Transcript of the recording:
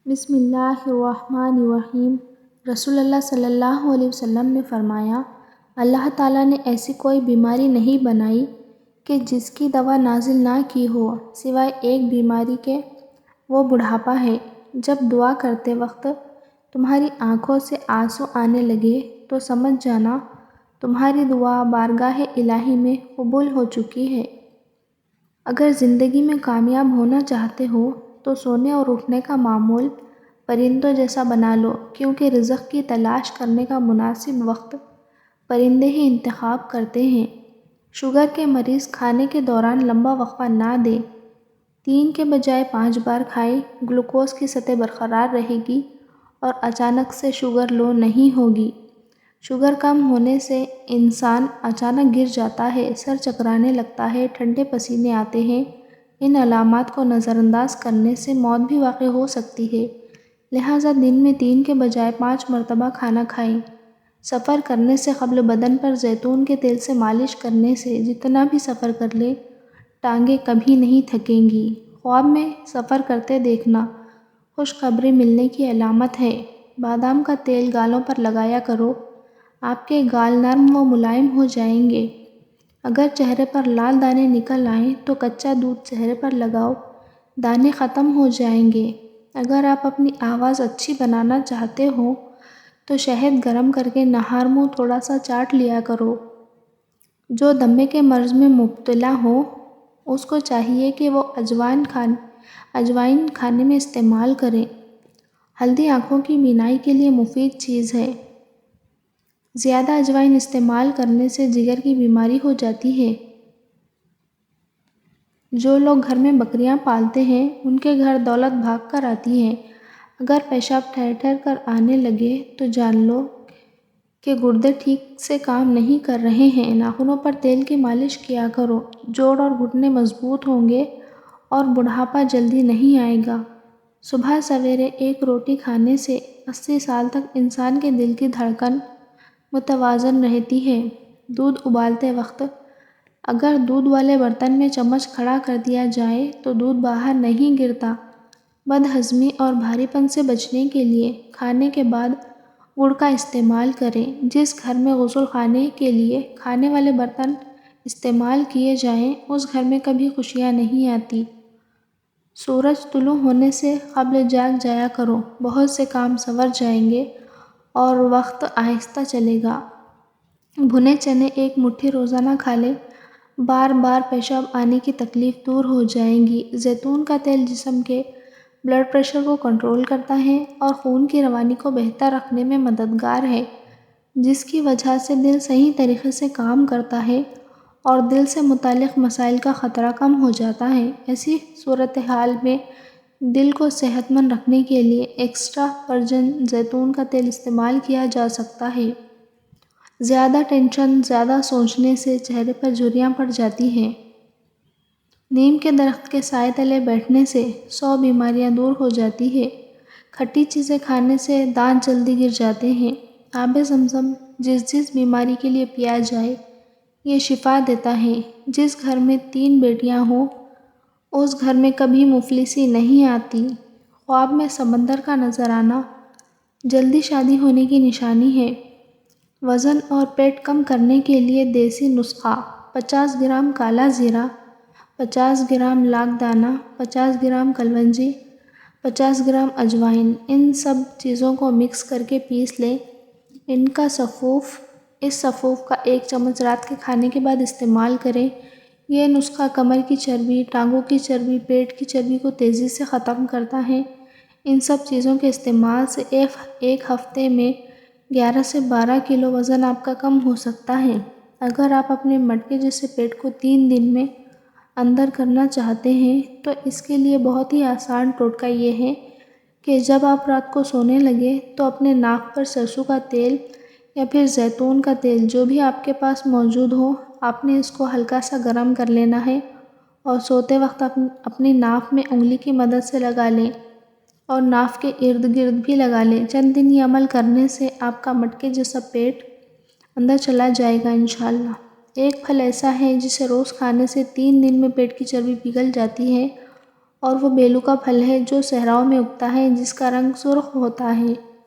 بسم اللہ الرحمن الرحیم۔ رسول اللہ صلی اللہ علیہ وسلم نے فرمایا، اللہ تعالیٰ نے ایسی کوئی بیماری نہیں بنائی کہ جس کی دوا نازل نہ کی ہو سوائے ایک بیماری کے، وہ بڑھاپا ہے۔ جب دعا کرتے وقت تمہاری آنکھوں سے آنسو آنے لگے تو سمجھ جانا تمہاری دعا بارگاہ الہی میں قبول ہو چکی ہے۔ اگر زندگی میں کامیاب ہونا چاہتے ہو تو سونے اور اٹھنے کا معمول پرندوں جیسا بنا لو، کیونکہ رزق کی تلاش کرنے کا مناسب وقت پرندے ہی انتخاب کرتے ہیں۔ شوگر کے مریض کھانے کے دوران لمبا وقفہ نہ دیں، 3 کے بجائے 5 بار کھائیں۔ گلوکوز کی سطح برقرار رہے گی اور اچانک سے شوگر لو نہیں ہوگی۔ شوگر کم ہونے سے انسان اچانک گر جاتا ہے، سر چکرانے لگتا ہے، ٹھنڈے پسینے آتے ہیں۔ ان علامات کو نظر انداز کرنے سے موت بھی واقع ہو سکتی ہے، لہٰذا دن میں 3 کے بجائے 5 مرتبہ کھانا کھائیں۔ سفر کرنے سے قبل بدن پر زیتون کے تیل سے مالش کرنے سے جتنا بھی سفر کر لیں ٹانگیں کبھی نہیں تھکیں گی۔ خواب میں سفر کرتے دیکھنا خوشخبری ملنے کی علامت ہے۔ بادام کا تیل گالوں پر لگایا کرو، آپ کے گال نرم و ملائم ہو جائیں گے۔ اگر چہرے پر لال دانے نکل آئیں تو کچا دودھ چہرے پر لگاؤ، دانے ختم ہو جائیں گے۔ اگر آپ اپنی آواز اچھی بنانا چاہتے ہو تو شہد گرم کرکے نہار منہ تھوڑا سا چاٹ لیا کرو۔ جو دمے کے مرض میں مبتلا ہو اس کو چاہیے کہ وہ اجوائن کھانے میں استعمال کرے۔ ہلدی آنکھوں کی بینائی کے لیے مفید چیز ہے۔ زیادہ اجوائن استعمال کرنے سے جگر کی بیماری ہو جاتی ہے۔ جو لوگ گھر میں بکریاں پالتے ہیں ان کے گھر دولت بھاگ کر آتی ہے۔ اگر پیشاب ٹھہر ٹھہر کر آنے لگے تو جان لو کہ گردے ٹھیک سے کام نہیں کر رہے ہیں۔ ناخنوں پر تیل کی مالش کیا کرو، جوڑ اور گھٹنے مضبوط ہوں گے اور بڑھاپا جلدی نہیں آئے گا۔ صبح سویرے ایک روٹی کھانے سے 80 سال تک انسان کے دل کی دھڑکن متوازن رہتی ہے۔ دودھ ابالتے وقت اگر دودھ والے برتن میں چمچ کھڑا کر دیا جائے تو دودھ باہر نہیں گرتا۔ بد ہضمی اور بھاری پن سے بچنے کے لیے کھانے کے بعد گڑ کا استعمال کریں۔ جس گھر میں غسل خانے کے لیے کھانے والے برتن استعمال کیے جائیں اس گھر میں کبھی خوشیاں نہیں آتی۔ سورج طلوع ہونے سے قبل جاگ جایا کرو، بہت سے کام سنور جائیں گے اور وقت آہستہ چلے گا۔ بھنے چنے ایک مٹھی روزانہ کھا لیں، بار بار پیشاب آنے کی تکلیف دور ہو جائے گی۔ زیتون کا تیل جسم کے بلڈ پریشر کو کنٹرول کرتا ہے اور خون کی روانی کو بہتر رکھنے میں مددگار ہے، جس کی وجہ سے دل صحیح طریقے سے کام کرتا ہے اور دل سے متعلق مسائل کا خطرہ کم ہو جاتا ہے۔ ایسی صورتحال میں دل کو صحت مند رکھنے کے لیے ایکسٹرا ورجن زیتون کا تیل استعمال کیا جا سکتا ہے۔ زیادہ ٹینشن، زیادہ سوچنے سے چہرے پر جھریاں پڑ جاتی ہیں۔ نیم کے درخت کے سائے تلے بیٹھنے سے 100 بیماریاں دور ہو جاتی ہیں۔ کھٹی چیزیں کھانے سے دانت جلدی گر جاتے ہیں۔ آب زمزم جس بیماری کے لیے پیا جائے یہ شفا دیتا ہے۔ جس گھر میں 3 بیٹیاں ہوں اس گھر میں کبھی مفلسی نہیں آتی۔ خواب میں سمندر کا نظر آنا جلدی شادی ہونے کی نشانی ہے۔ وزن اور پیٹ کم کرنے کے لیے دیسی نسخہ: 50 گرام کالا زیرہ، 50 گرام لاکھ دانہ، 50 گرام کلونجی، 50 گرام اجوائن۔ ان سب چیزوں کو مکس کرکے پیس لیں۔ اس سفوف کا 1 چمچ رات کے کھانے کے بعد استعمال کریں۔ یہ نسخہ کمر کی چربی، ٹانگوں کی چربی، پیٹ کی چربی کو تیزی سے ختم کرتا ہے۔ ان سب چیزوں کے استعمال سے ایک ہفتے میں 11 سے 12 کلو وزن آپ کا کم ہو سکتا ہے۔ اگر آپ اپنے مٹکے جیسے پیٹ کو 3 دن میں اندر کرنا چاہتے ہیں تو اس کے لیے بہت ہی آسان ٹوٹکہ یہ ہے کہ جب آپ رات کو سونے لگیں تو اپنے ناک پر سرسوں کا تیل یا پھر زیتون کا تیل جو بھی آپ کے پاس موجود ہو، آپ نے اس کو ہلکا سا گرم کر لینا ہے اور سوتے وقت اپنی ناک میں انگلی کی مدد سے لگا لیں اور ناک کے ارد گرد بھی لگا لیں۔ چند دن یہ عمل کرنے سے آپ کا مٹکے جیسا پیٹ اندر چلا جائے گا انشاءاللہ۔ ایک پھل ایسا ہے جسے روز کھانے سے 3 دن میں پیٹ کی چربی پگھل جاتی ہے اور وہ بیلو کا پھل ہے جو صحراؤں میں اگتا ہے، جس کا رنگ سرخ ہوتا ہے۔